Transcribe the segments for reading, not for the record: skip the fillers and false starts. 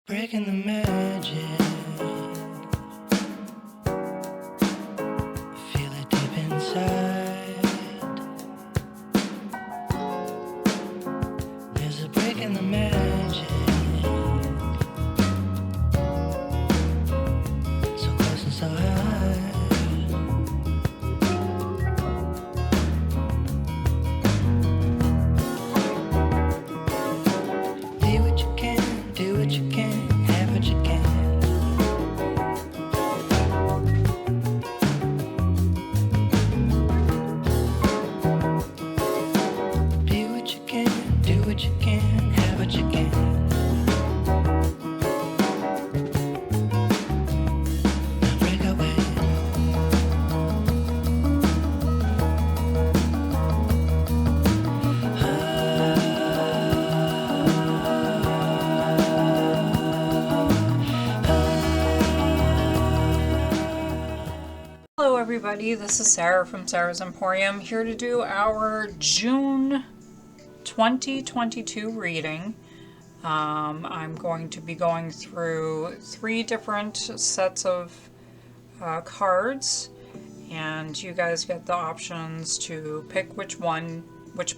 Breaking the magic. Feel it deep inside. There's a break in the magic. So close and so high. Be what you can, do what you can, have what you can. Be what you can, do what you can, have what you can. Now break away. Hello everybody, this is Sarah from Sarah's Emporium, here to do our June 2022 reading. I'm going to be going through 3 different sets of cards, and you guys get the options to pick which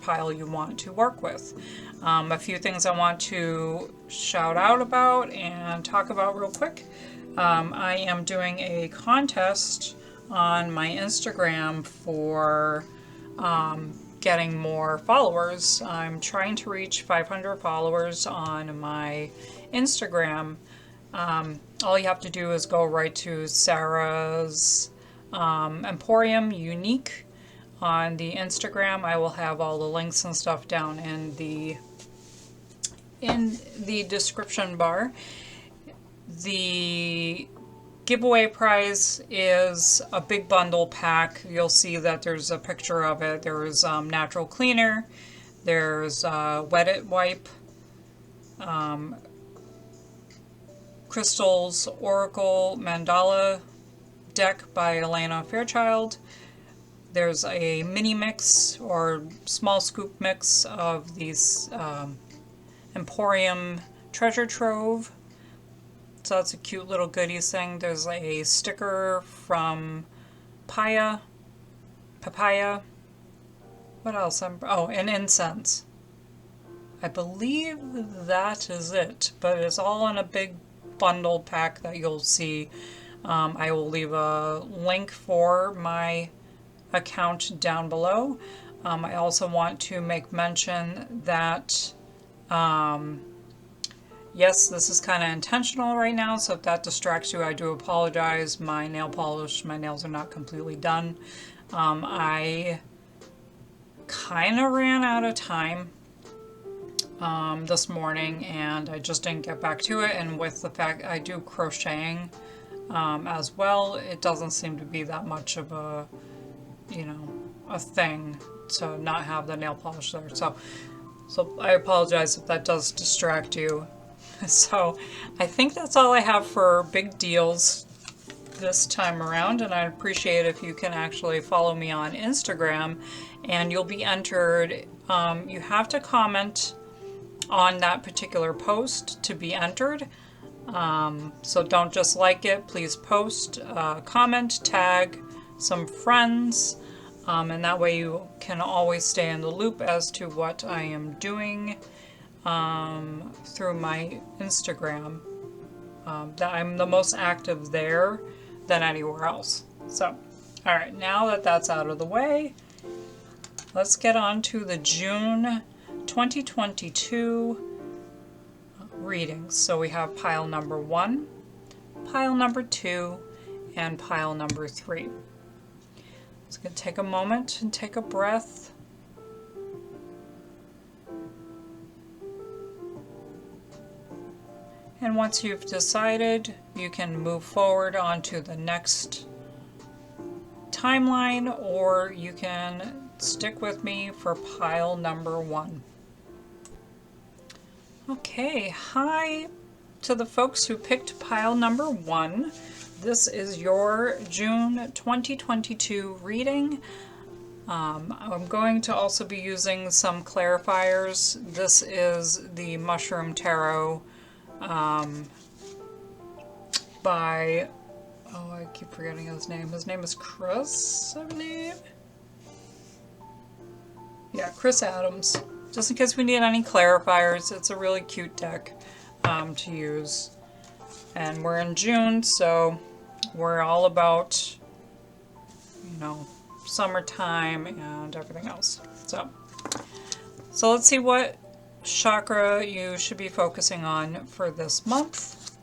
pile you want to work with. A few things I want to shout out about and talk about real quick. I am doing a contest on my Instagram for getting more followers. I'm trying to reach 500 followers on my Instagram. All you have to do is go right to Sarah's Emporium Unique on the Instagram. I will have all the links and stuff down in the description bar. The giveaway prize is a big bundle pack. You'll see that there's a picture of it. There's natural cleaner, there's wet it wipe, crystals oracle mandala deck by Elena Fairchild. There's a mini mix or small scoop mix of these Emporium treasure trove. So that's a cute little goodies thing. There's a sticker from papaya. What else? And incense. I believe that is it, but it's all in a big bundle pack that you'll see. I will leave a link for my account down below. I also want to make mention that yes, this is kind of intentional right now, so if that distracts you, I do apologize. My nails are not completely done. I kind of ran out of time this morning, and I just didn't get back to it, and with the fact I do crocheting as well, it doesn't seem to be that much of a, a thing to not have the nail polish there. So I apologize if that does distract you. So I think that's all I have for big deals this time around, and I'd appreciate if you can actually follow me on Instagram, and you'll be entered. You have to comment on that particular post to be entered. So don't just like it, please post, comment, tag some friends, and that way you can always stay in the loop as to what I am doing through my Instagram. That I'm the most active there than anywhere else. So, alright, now that that's out of the way, let's get on to the June 2022 readings. So we have pile number 1, pile number 2, and pile number 3. It's going to take a moment and take a breath. And once you've decided, you can move forward onto the next timeline, or you can stick with me for pile number 1. Okay, hi to the folks who picked pile number 1. This is your June 2022 reading. I'm going to also be using some clarifiers. This is the Mushroom Tarot by, oh, I keep forgetting his name. His name is Chris, I believe. Yeah, Chris Adams. Just in case we need any clarifiers, it's a really cute deck to use. And we're in June, so we're all about, you know, summertime and everything else. So let's see what chakra you should be focusing on for this month.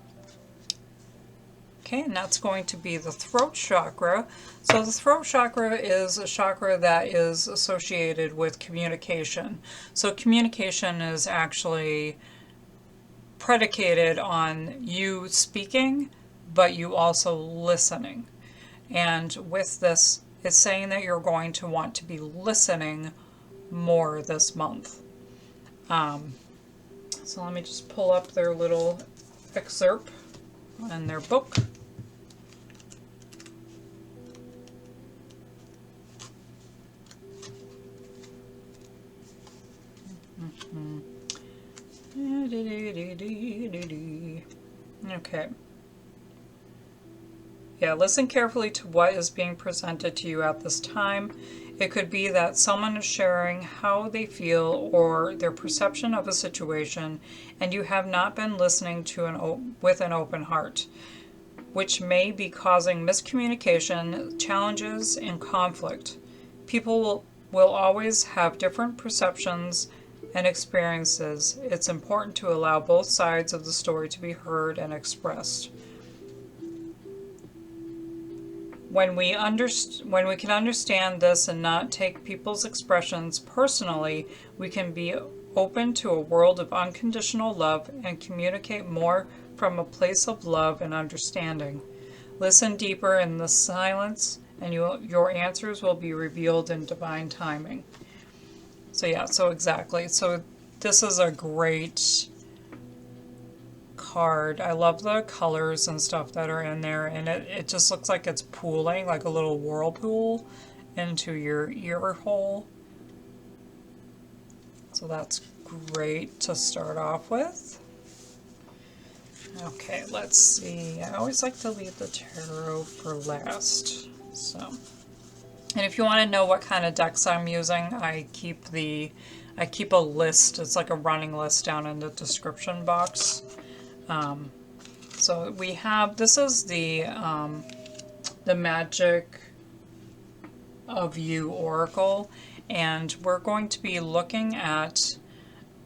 Okay, and that's going to be the throat chakra. So the throat chakra is a chakra that is associated with communication. So communication is actually predicated on you speaking, but you also listening. And with this, it's saying that you're going to want to be listening more this month. So let me just pull up their little excerpt in their book. Okay. Yeah, listen carefully to what is being presented to you at this time. It could be that someone is sharing how they feel or their perception of a situation, and you have not been listening to with an open heart, which may be causing miscommunication, challenges, and conflict. People will always have different perceptions and experiences. It's important to allow both sides of the story to be heard and expressed. When we can understand this and not take people's expressions personally, we can be open to a world of unconditional love and communicate more from a place of love and understanding. Listen deeper in the silence, and your answers will be revealed in divine timing. So yeah, so exactly. So this is a great card. I love the colors and stuff that are in there, and it just looks like it's pooling, like a little whirlpool into your ear hole. So that's great to start off with. Okay, let's see. I always like to leave the tarot for last. So, and if you want to know what kind of decks I'm using, I keep a list. It's like a running list down in the description box. So we have, this is the Magic of You Oracle, and we're going to be looking at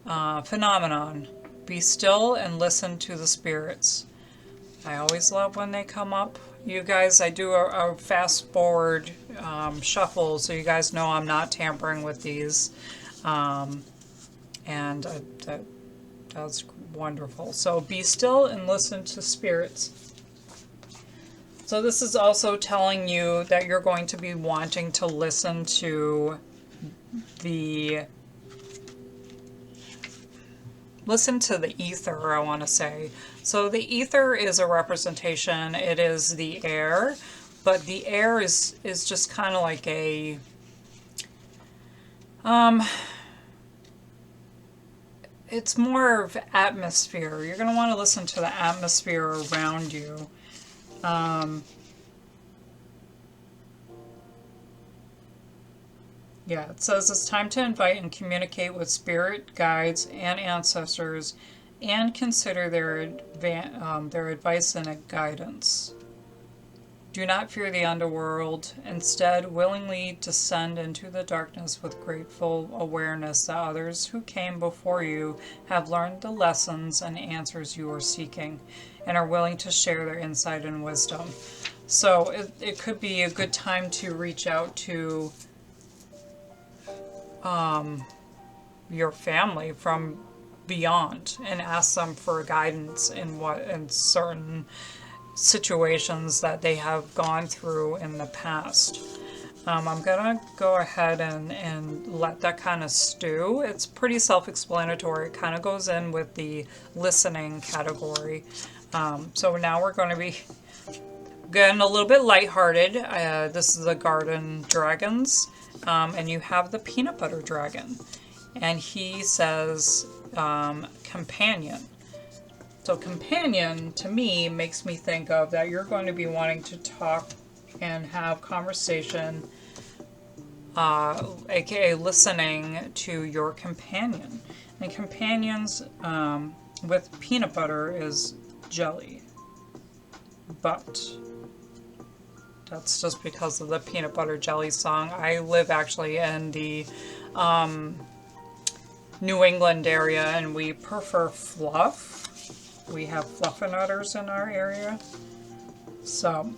phenomenon. Be still and listen to the spirits. I always love when they come up. You guys, I do a fast forward shuffle, so you guys know I'm not tampering with these. And that's wonderful. So be still and listen to spirits. So this is also telling you that you're going to be wanting to listen to the ether, I want to say. So the ether is a representation. It is the air, but the air is just kind of like a it's more of atmosphere. You're going to want to listen to the atmosphere around you. Yeah, it says it's time to invite and communicate with spirit guides and ancestors and consider their advice and guidance. Do not fear the underworld. Instead, willingly descend into the darkness with grateful awareness that others who came before you have learned the lessons and answers you are seeking and are willing to share their insight and wisdom. So it could be a good time to reach out to your family from beyond and ask them for guidance in certain situations that they have gone through in the past. I'm gonna go ahead and let that kind of stew. It's pretty self-explanatory. It kind of goes in with the listening category. So now we're going to be getting a little bit lighthearted. This is the Garden Dragons, and you have the Peanut Butter Dragon, and he says companion. So companion, to me, makes me think of that you're going to be wanting to talk and have conversation, aka listening to your companion. And companions with peanut butter is jelly. But that's just because of the peanut butter jelly song. I live actually in the New England area, and we prefer fluff. We have fluffernutters in our area. So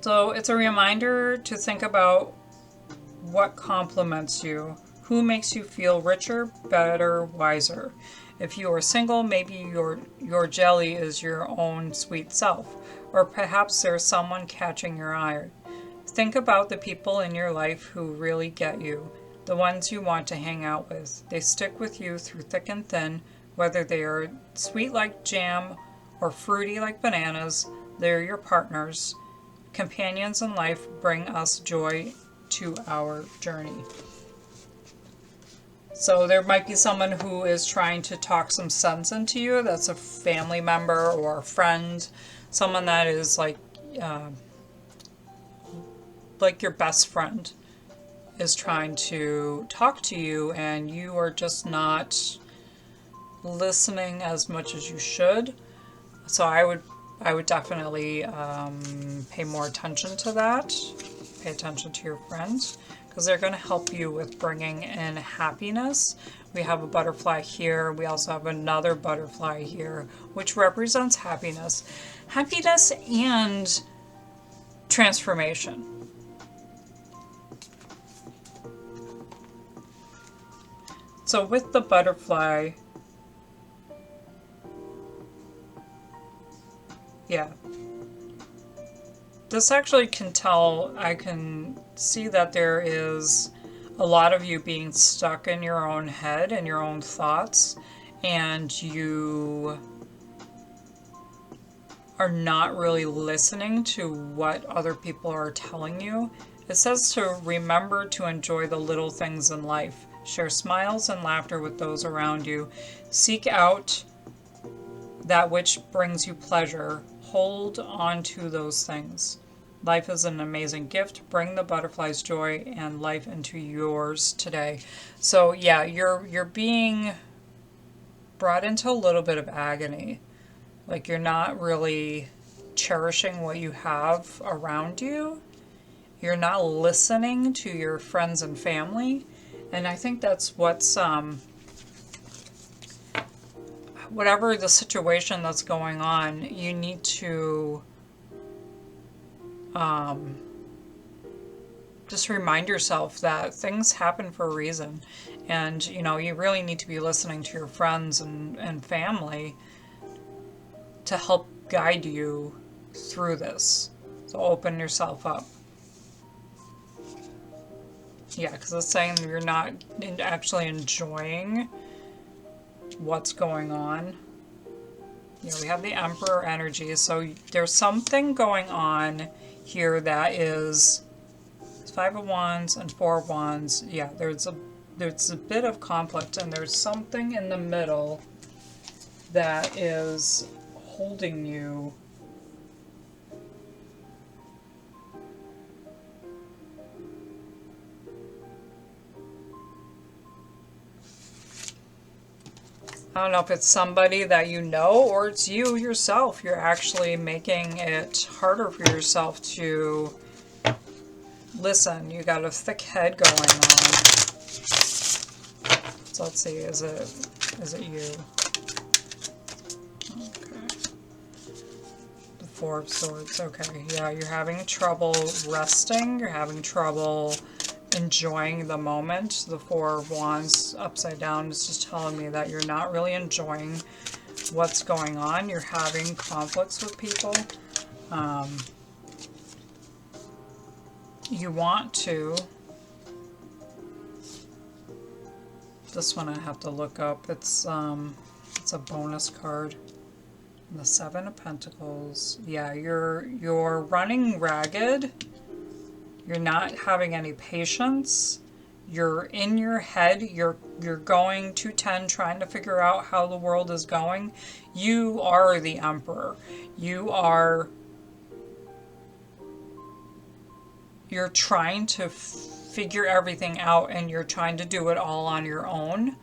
it's a reminder to think about what compliments you, who makes you feel richer, better, wiser. If you are single, maybe your jelly is your own sweet self, or perhaps there's someone catching your eye. Think about the people in your life who really get you, the ones you want to hang out with. They stick with you through thick and thin, whether they are sweet like jam or fruity like bananas. They're your partners. Companions in life bring us joy to our journey. So there might be someone who is trying to talk some sense into you. That's a family member or a friend, someone that is like your best friend is trying to talk to you, and you are just not listening as much as you should. So I would definitely pay more attention to that. Pay attention to your friends, because they're going to help you with bringing in happiness. We have a butterfly here. We also have another butterfly here, which represents happiness. Happiness and transformation. So with the butterfly, yeah, this actually I can see that there is a lot of you being stuck in your own head and your own thoughts, and you are not really listening to what other people are telling you. It says to remember to enjoy the little things in life. Share smiles and laughter with those around you. Seek out that which brings you pleasure. Hold on to those things. Life is an amazing gift. Bring the butterfly's joy and life into yours today. So yeah, you're being brought into a little bit of agony. Like you're not really cherishing what you have around you. You're not listening to your friends and family. And I think that's what's whatever the situation that's going on, you need to just remind yourself that things happen for a reason. And, you know, you really need to be listening to your friends and family to help guide you through this. So open yourself up. Yeah, because it's saying you're not actually enjoying what's going on. Yeah, we have the Emperor energy, so there's something going on here that is Five of Wands and Four of Wands. Yeah, there's a bit of conflict, and there's something in the middle that is holding you. I don't know if it's somebody that you know or it's you yourself. You're actually making it harder for yourself to listen. You got a thick head going on. So let's see, is it you? Okay. The Four of Swords. Okay, yeah, you're having trouble resting. You're having trouble enjoying the moment. The Four of Wands upside down is just telling me that you're not really enjoying what's going on. You're having conflicts with people. You want to. This one I have to look up. It's a bonus card. The Seven of Pentacles. Yeah, you're running ragged. You're not having any patience. you're in your head, you're going to 10 trying to figure out how the world is going, you are the emperor. You're trying to figure everything out, and you're trying to do it all on your own.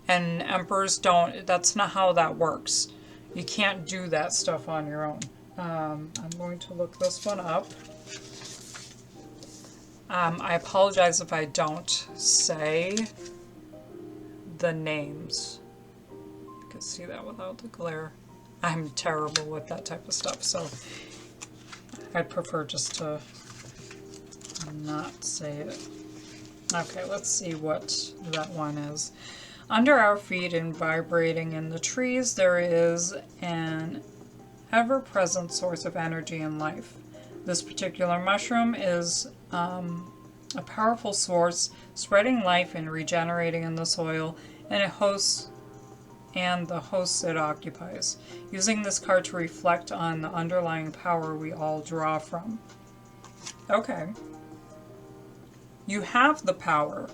And emperors don't, that's not how that works. You can't do that stuff on your own. I'm going to look this one up. I apologize if I don't say the names. You can see that without the glare. I'm terrible with that type of stuff, so I'd prefer just to not say it. Okay, let's see what that one is. Under our feet and vibrating in the trees, there is an ever-present source of energy and life. This particular mushroom is a powerful source, spreading life and regenerating in the soil, and the hosts it occupies. Using this card to reflect on the underlying power we all draw from. Okay. You have the power.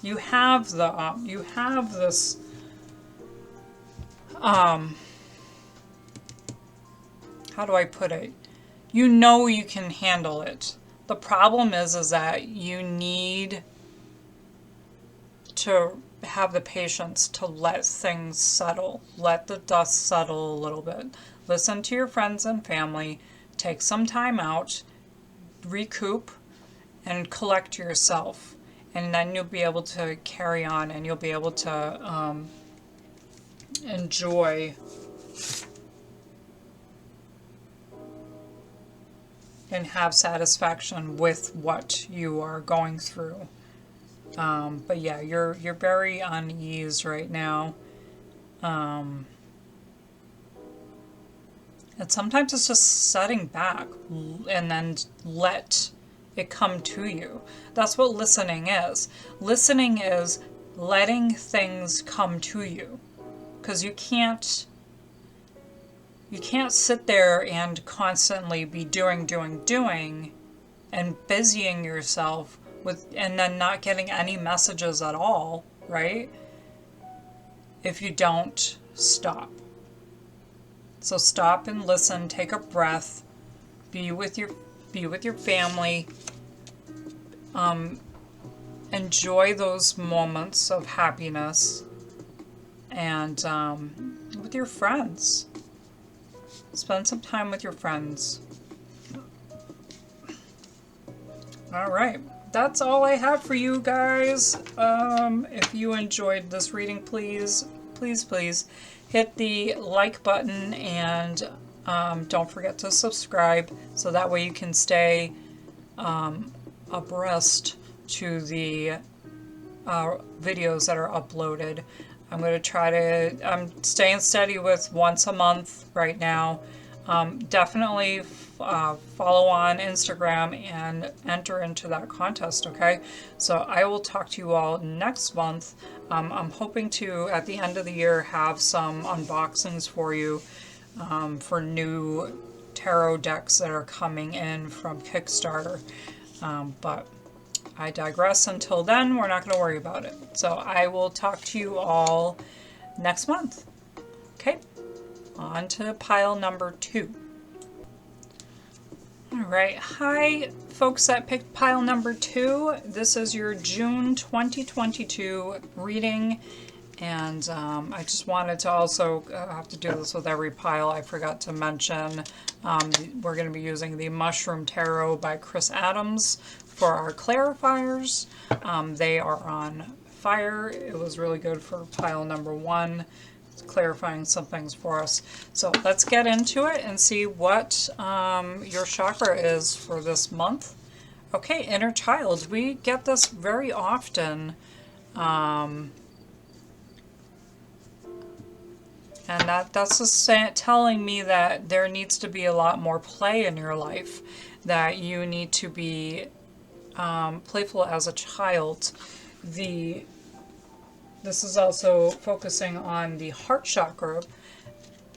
You have this how do I put it? You know you can handle it. The problem is that you need to have the patience to let things settle. Let the dust settle a little bit. Listen to your friends and family. Take some time out. Recoup and collect yourself. And then you'll be able to carry on, and you'll be able to enjoy and have satisfaction with what you are going through. But yeah, you're very uneasy right now. And sometimes it's just setting back and then let it come to you. That's what listening is. Listening is letting things come to you. Because you can't sit there and constantly be doing and busying yourself with, and then not getting any messages at all, right? If you don't stop. So stop and listen, take a breath, be with your family, enjoy those moments of happiness, and with your friends. Spend some time with your friends. All right, that's all I have for you guys. If you enjoyed this reading, please hit the like button, and don't forget to subscribe, so that way you can stay abreast to the videos that are uploaded. I'm going to try to, I'm staying steady with once a month right now. Definitely follow on Instagram and enter into that contest, okay? So I will talk to you all next month. I'm hoping to, at the end of the year, have some unboxings for you for new tarot decks that are coming in from Kickstarter. But I digress. Until then, we're not going to worry about it. So I will talk to you all next month. Okay, on to pile number 2. All right, hi folks that picked pile number 2. This is your June 2022 reading. And I just wanted to also have to do this with every pile. I forgot to mention we're going to be using the Mushroom Tarot by Chris Adams for our clarifiers. They are on fire. It was really good for pile number 1, clarifying some things for us. So let's get into it and see what your chakra is for this month. Okay, inner child. We get this very often. And that's just telling me that there needs to be a lot more play in your life, that you need to be playful as a child. This is also focusing on the heart chakra,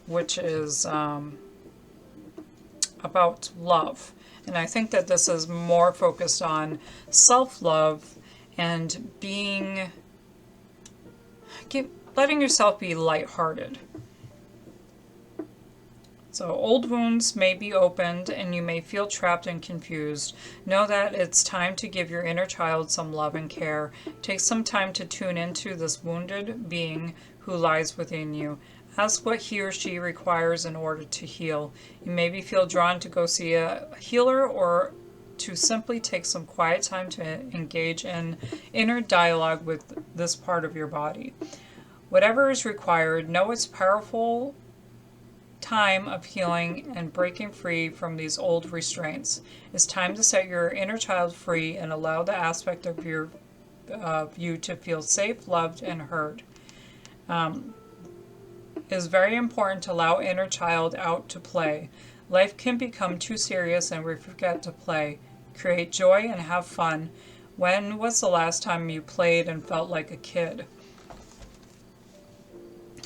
which is about love. And I think that this is more focused on self-love and letting yourself be lighthearted. So old wounds may be opened and you may feel trapped and confused. Know that it's time to give your inner child some love and care. Take some time to tune into this wounded being who lies within you. Ask what he or she requires in order to heal. You maybe feel drawn to go see a healer or to simply take some quiet time to engage in inner dialogue with this part of your body. Whatever is required, know it's powerful time of healing and breaking free from these old restraints. It's time to set your inner child free and allow the aspect of you to feel safe, loved, and heard. It is very important to allow inner child out to play. Life can become too serious and we forget to play. Create joy and have fun. When was the last time you played and felt like a kid?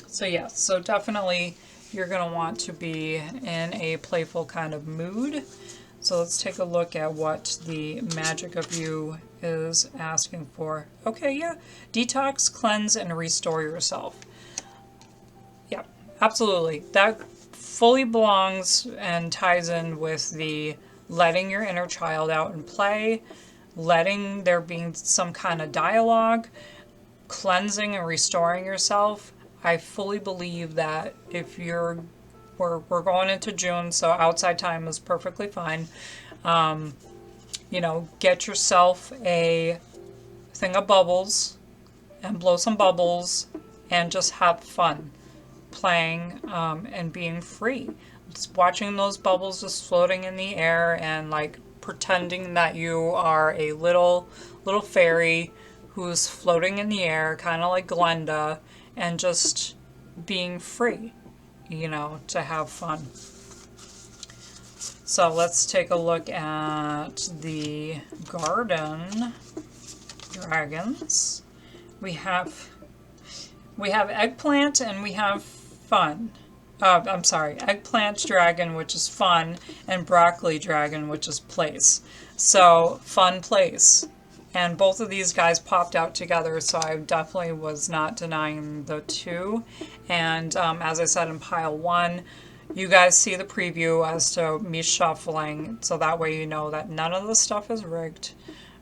So yes, so definitely you're going to want to be in a playful kind of mood. So let's take a look at what the magic of you is asking for. Okay, yeah. Detox, cleanse, and restore yourself. Yeah, absolutely. That fully belongs and ties in with the letting your inner child out and play, letting there be some kind of dialogue, cleansing and restoring yourself. I fully believe that if we're going into June, so outside time is perfectly fine. Get yourself a thing of bubbles and blow some bubbles and just have fun playing and being free. Just watching those bubbles just floating in the air and like pretending that you are a little fairy who's floating in the air, kind of like Glenda, and just being free, to have fun. So let's take a look at the garden dragons. We have eggplant and we have fun. Eggplant dragon, which is fun, and broccoli dragon, which is place. So fun, place. And both of these guys popped out together, so I definitely was not denying the two. And as I said in pile 1, you guys see the preview as to me shuffling, so that way you know that none of the stuff is rigged,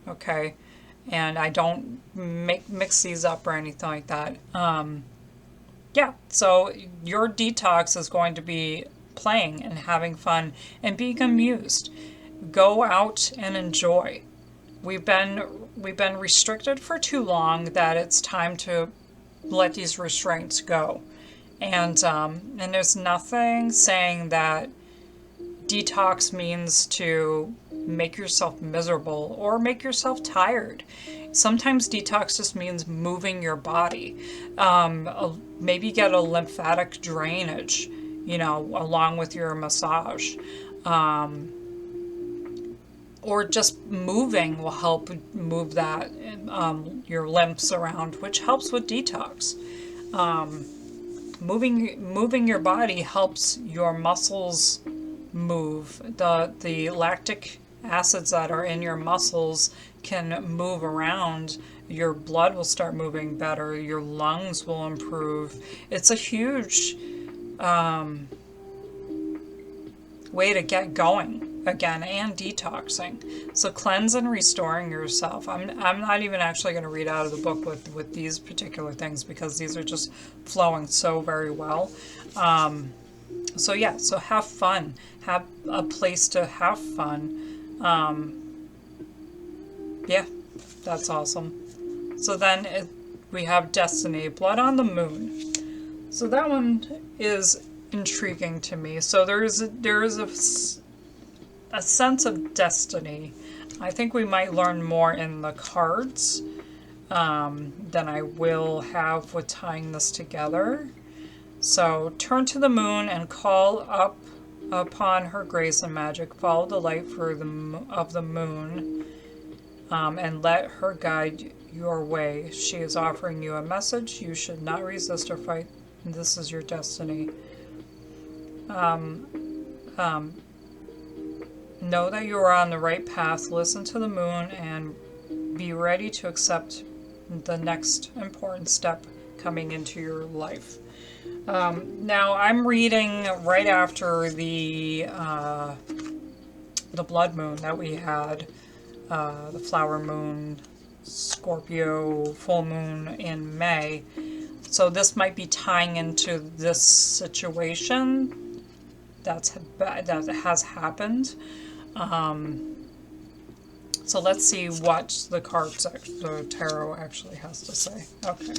okay? And I don't mix these up or anything like that. Yeah, so your detox is going to be playing and having fun and being amused. Go out and enjoy. We've been restricted for too long that it's time to let these restraints go. And there's nothing saying that detox means to make yourself miserable or make yourself tired. Sometimes detox just means moving your body. Maybe get a lymphatic drainage, along with your massage. Or just moving will help move that, your lymphs around, which helps with detox. Moving your body helps your muscles move. The lactic acids that are in your muscles can move around. Your blood will start moving better. Your lungs will improve. It's a huge way to get going again and detoxing. So cleanse and restoring yourself. I'm not even actually going to read out of the book with these particular things because these are just flowing so very well. So yeah, so have fun. Have a place to have fun. Yeah, that's awesome. So then we have Destiny, Blood on the Moon. So that one is intriguing to me. So there is a sense of destiny. I think we might learn more in the cards than I will have with tying this together. So turn to the moon and call up upon her grace and magic. Follow the light of the moon and let her guide your way. She is offering you a message. You should not resist or fight. This is your destiny. Know that you are on the right path. Listen to the moon and be ready to accept the next important step coming into your life. Now I'm reading right after the blood moon that we had, the flower moon, Scorpio full moon in May. So this might be tying into this situation that has happened. So let's see what the cards, the tarot actually has to say. Okay.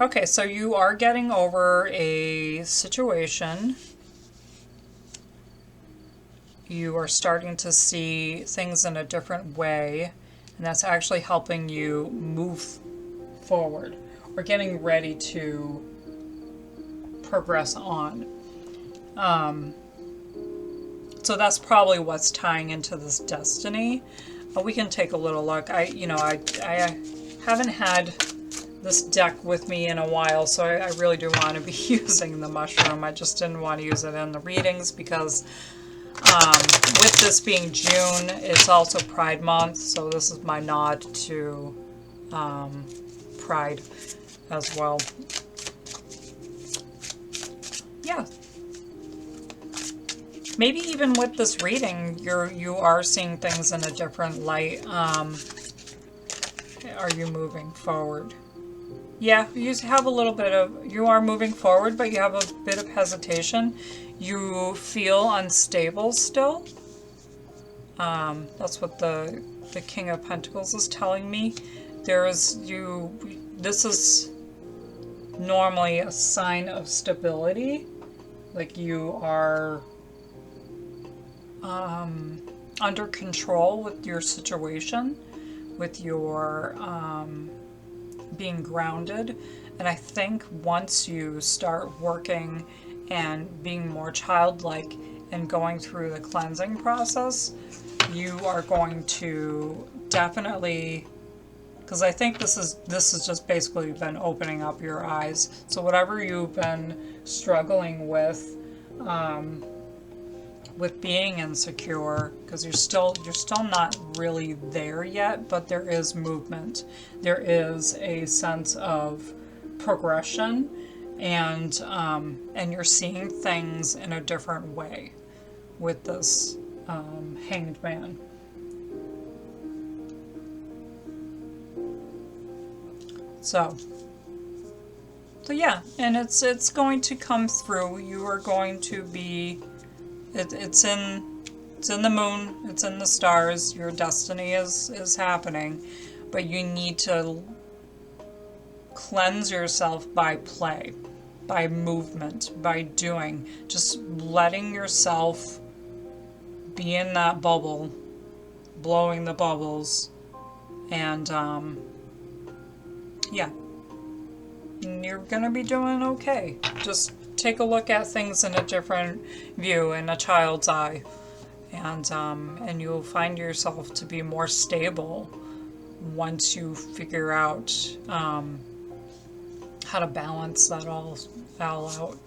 Okay, so you are getting over a situation. You are starting to see things in a different way, and that's actually helping you move forward or getting ready to progress on. So that's probably what's tying into this destiny. We can take a little look. I haven't had this deck with me in a while, so I really do want to be using the mushroom. I just didn't want to use it in the readings because with this being June, it's also Pride Month, so this is my nod to Pride as well. Yeah. Maybe even with this reading, you are seeing things in a different light. Are you moving forward? Yeah, you have a little bit of, you are moving forward, but you have a bit of hesitation. You feel unstable still. That's what the King of Pentacles is telling me. This is normally a sign of stability. Like you are under control with your situation, with your being grounded. And I think once you start working and being more childlike and going through the cleansing process, you are going to definitely, because I think this has just basically been opening up your eyes. So whatever you've been struggling with being insecure, because you're still not really there yet, but there is movement. There is a sense of progression, and you're seeing things in a different way with this Hanged Man. So yeah, and it's going to come through. You are going to be, it's in the moon, it's in the stars. Your destiny is happening, but you need to cleanse yourself by play, by movement, by doing, just letting yourself be in that bubble, blowing the bubbles, and yeah, you're gonna be doing okay. Just take a look at things in a different view, in a child's eye, and you'll find yourself to be more stable once you figure out how to balance that all out.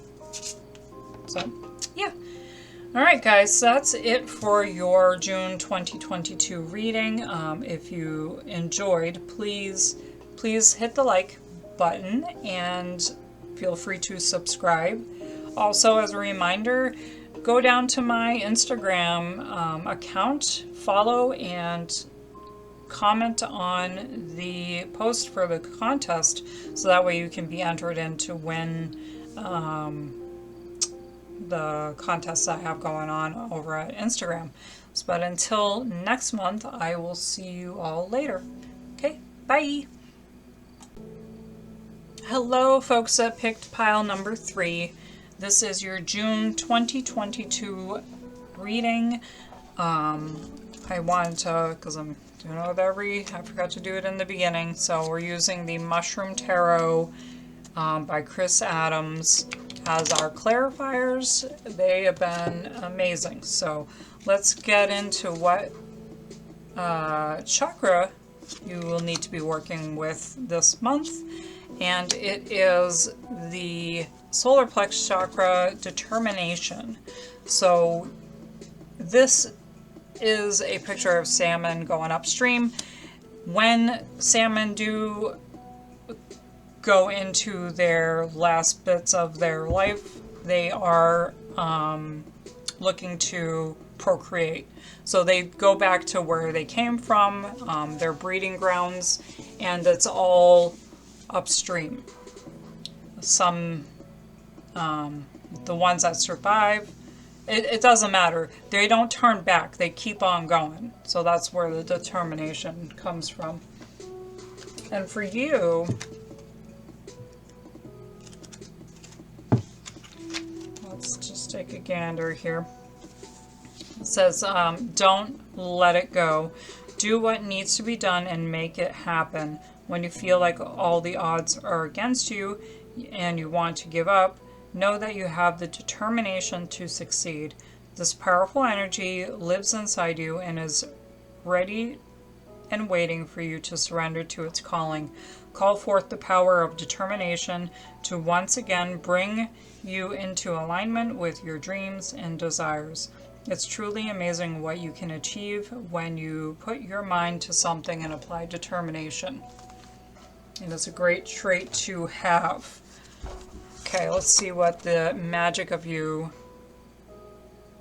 So yeah. Alright guys, that's it for your June 2022 reading. If you enjoyed, please hit the like button and feel free to subscribe. Also, as a reminder, go down to my Instagram account, follow and comment on the post for the contest, so that way you can be entered in to win the contests I have going on over at Instagram. But until next month, I will see you all later. Okay, bye! Hello folks that picked pile number 3. This is your June 2022 reading. I wanted to, because I'm doing it with I forgot to do it in the beginning, so we're using the Mushroom Tarot by Chris Adams as our clarifiers. They have been amazing. So let's get into what chakra you will need to be working with this month. And it is the solar plex chakra, determination. So this is a picture of salmon going upstream. When salmon do go into their last bits of their life, they are looking to procreate. So they go back to where they came from, their breeding grounds, and it's all upstream. Some, the ones that survive, it doesn't matter. They don't turn back, they keep on going. So that's where the determination comes from. And for you, let's just take a gander here. It says, don't let it go. Do what needs to be done and make it happen. When you feel like all the odds are against you and you want to give up, know that you have the determination to succeed. This powerful energy lives inside you and is ready and waiting for you to surrender to its calling. Call forth the power of determination to once again bring you into alignment with your dreams and desires. It's truly amazing what you can achieve when you put your mind to something and apply determination. And it's a great trait to have. Okay, let's see what the magic of you...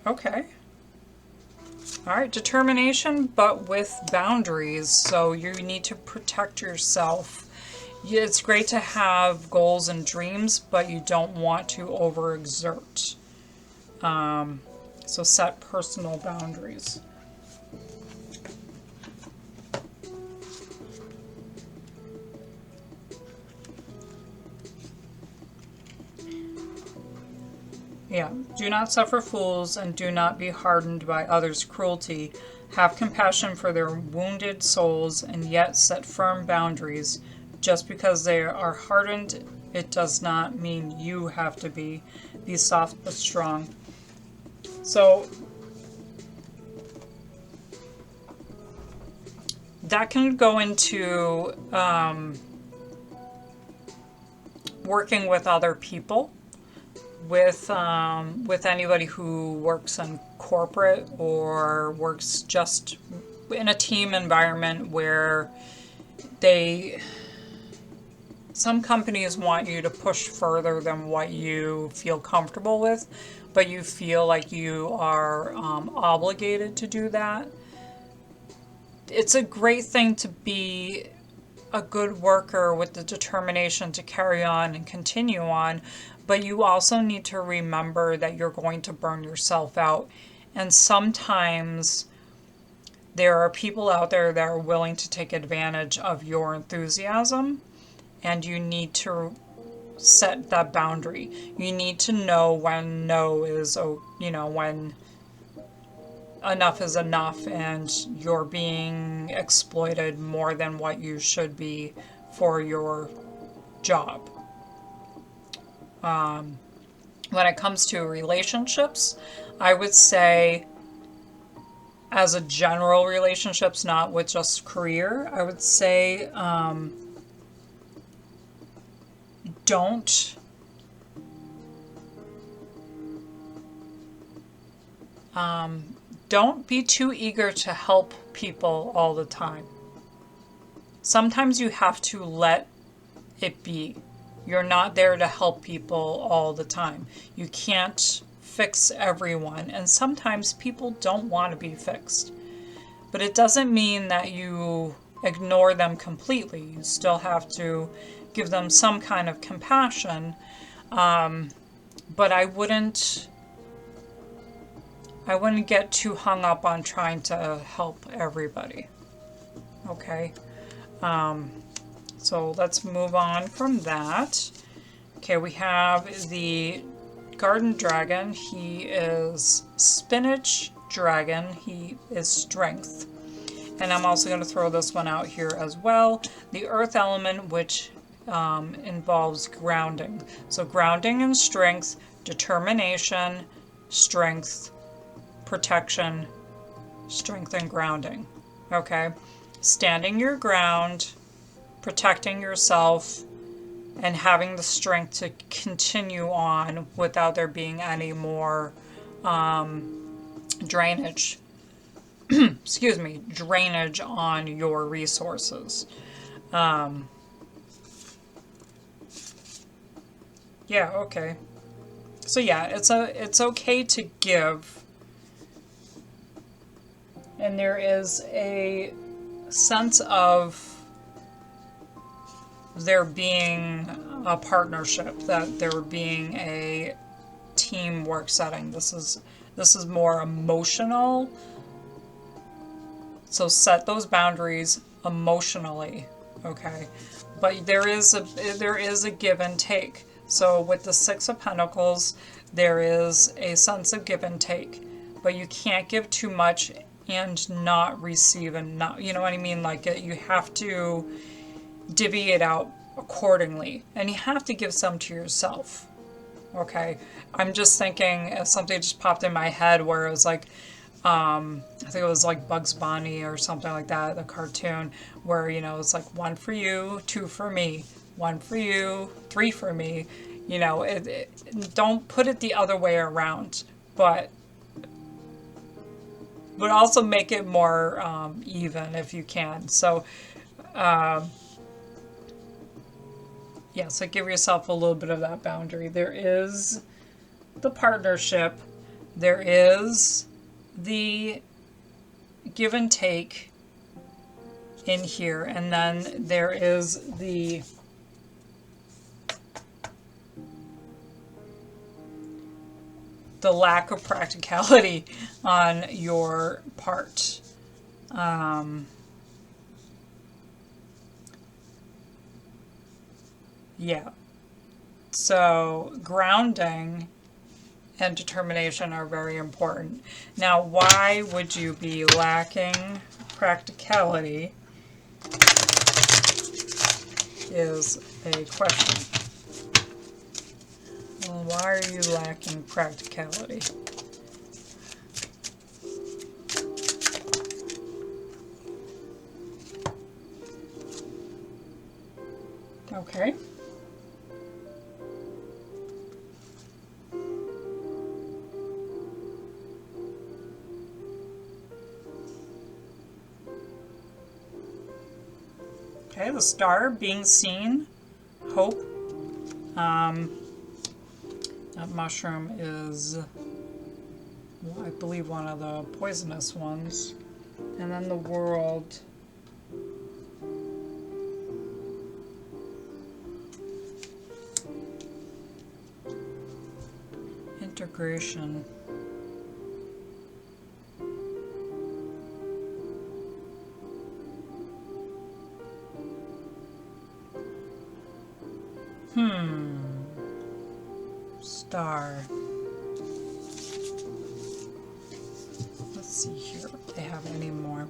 Okay. Alright, determination, but with boundaries. So you need to protect yourself. It's great to have goals and dreams, but you don't want to overexert. So set personal boundaries. Yeah. Do not suffer fools and do not be hardened by others' cruelty. Have compassion for their wounded souls and yet set firm boundaries. Just because they are hardened, it does not mean you have to be. Be soft but strong. So that can go into working with other people, with anybody who works in corporate or works just in a team environment where some companies want you to push further than what you feel comfortable with, but you feel like you are obligated to do that. It's a great thing to be a good worker with the determination to carry on and continue on, but you also need to remember that you're going to burn yourself out. And sometimes there are people out there that are willing to take advantage of your enthusiasm, and you need to set that boundary. You need to know when no is, when enough is enough and you're being exploited more than what you should be for your job. When it comes to relationships, I would say, as a general relationships, not with just career, I would say don't be too eager to help people all the time. Sometimes you have to let it be. You're not there to help people all the time. You can't fix everyone, and sometimes people don't want to be fixed. But it doesn't mean that you ignore them completely. You still have to give them some kind of compassion, but I wouldn't get too hung up on trying to help everybody. Okay? So let's move on from that. Okay, we have the garden dragon. He is spinach dragon. He is strength. And I'm also going to throw this one out here as well. The earth element, which involves grounding. So grounding and strength, determination, strength, protection, strength and grounding. Okay? Standing your ground, protecting yourself, and having the strength to continue on without there being any more drainage. excuse me, drainage on your resources. Yeah, okay. So yeah, it's okay to give, and there is a sense of there being a partnership, that there being a teamwork setting. This is more emotional. So set those boundaries emotionally, okay? But there is a give and take. So with the Six of Pentacles, there is a sense of give and take, but you can't give too much and not receive, and not, you know what I mean? Like you have to divvy it out accordingly, and you have to give some to yourself. Okay, I'm just thinking, something just popped in my head where it was like, I think it was like Bugs Bunny or something like that, the cartoon, where, you know, it's like one for you, two for me, one for you, three for me. You know, don't put it the other way around, but also make it more even if you can. So, yeah, so give yourself a little bit of that boundary. There is the partnership, there is the give and take in here, and then there is the lack of practicality on your part. Yeah. So grounding and determination are very important. Now, why would you be lacking practicality is a question. Well, why are you lacking practicality? Okay. Okay, the star, being seen, hope. That mushroom is, well, I believe, one of the poisonous ones. And then the world. Integration. Star. Let's see here if they have any more.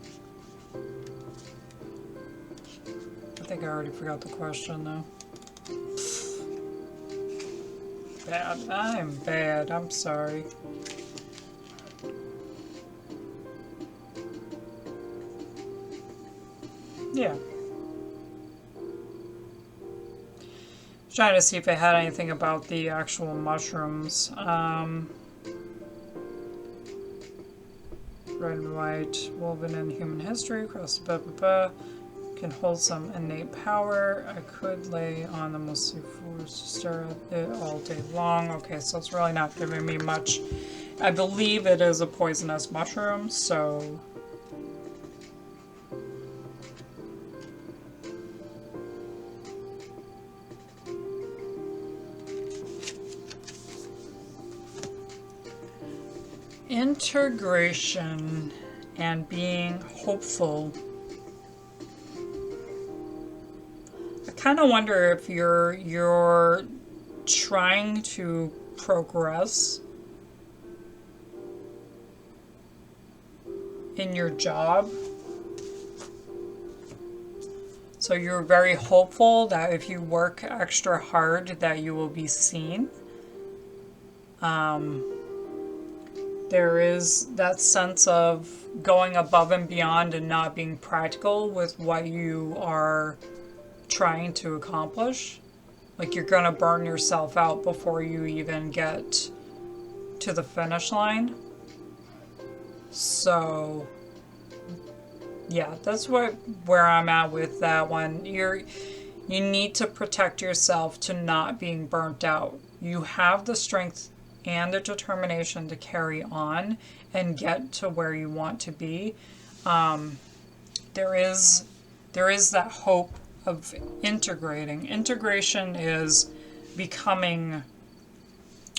I think I already forgot the question though. Bad. I'm bad. I'm sorry. Yeah. Trying to see if it had anything about the actual mushrooms. Red and white, woven in human history, across the can hold some innate power. I could lay on the mostly force to stare at it all day long. Okay, so it's really not giving me much. I believe it is a poisonous mushroom, so integration and being hopeful. I kind of wonder if you're trying to progress in your job. So you're very hopeful that if you work extra hard that you will be seen. There is that sense of going above and beyond and not being practical with what you are trying to accomplish. Like you're gonna burn yourself out before you even get to the finish line. So Yeah, that's where I'm at with that one. You need to protect yourself to not being burnt out. You have the strength and the determination to carry on and get to where you want to be. There is that hope of integrating. Integration is becoming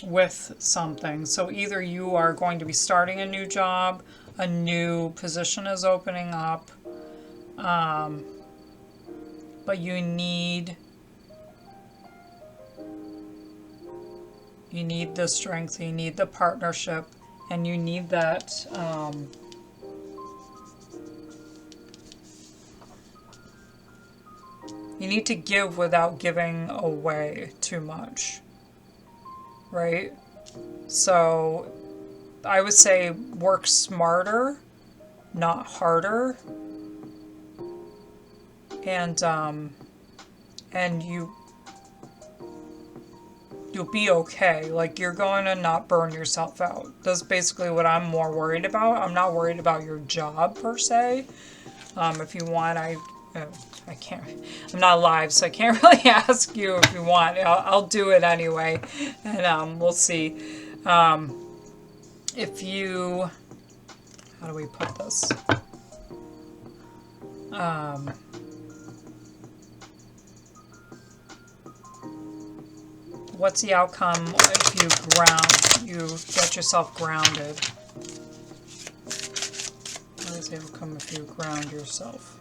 with something. So either you are going to be starting a new job, a new position is opening up, but you need the strength, you need the partnership, and you need that you need to give without giving away too much, right? So I would say work smarter, not harder, and you'll be okay. Like, you're going to not burn yourself out. That's basically what I'm more worried about. I'm not worried about your job per se. If you want, I can't. I'm not live, so I can't really ask you if you want. I'll do it anyway, and we'll see. If you, how do we put this? What's the outcome if you get yourself grounded? What is the outcome if you ground yourself?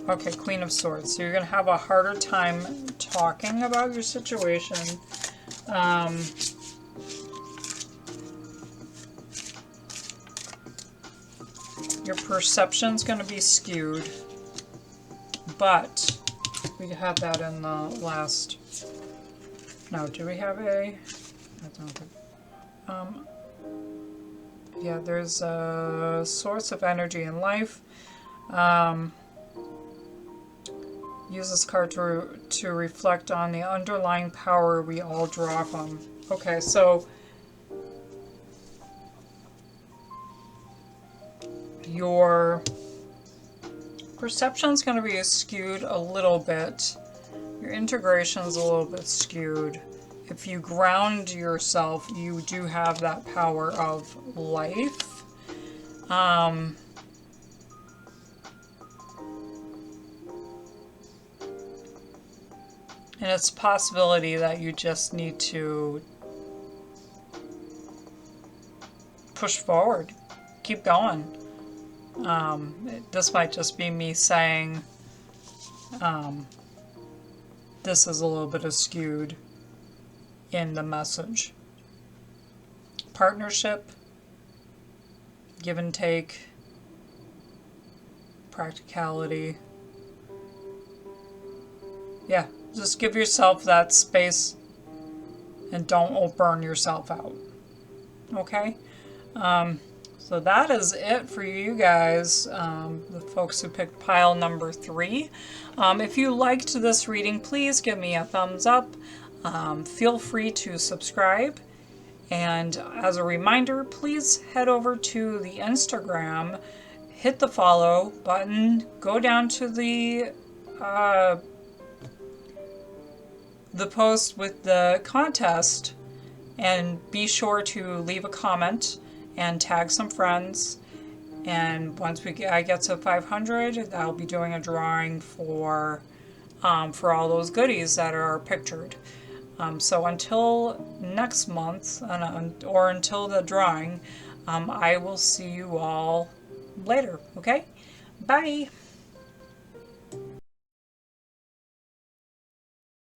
Okay, Queen of Swords. So you're going to have a harder time talking about your situation. Your perception's going to be skewed. But we had that in the last... No, do we have a... I don't think... yeah, there's a source of energy in life. Use this card to reflect on the underlying power we all draw from. Okay, so your perception's going to be skewed a little bit. Your integration's a little bit skewed. If you ground yourself, you do have that power of life. And it's a possibility that you just need to push forward. Keep going. This might just be me saying this is a little bit skewed in the message. Partnership, give and take, practicality. Yeah, just give yourself that space and don't burn yourself out. Okay? So that is it for you guys, the folks who picked pile number 3. If you liked this reading, please give me a thumbs up. Feel free to subscribe. And as a reminder, please head over to the Instagram, hit the follow button, go down to the post with the contest, and be sure to leave a comment and tag some friends. And once I get to 500, I'll be doing a drawing for all those goodies that are pictured. So until next month, or until the drawing, I will see you all later. Okay? Bye!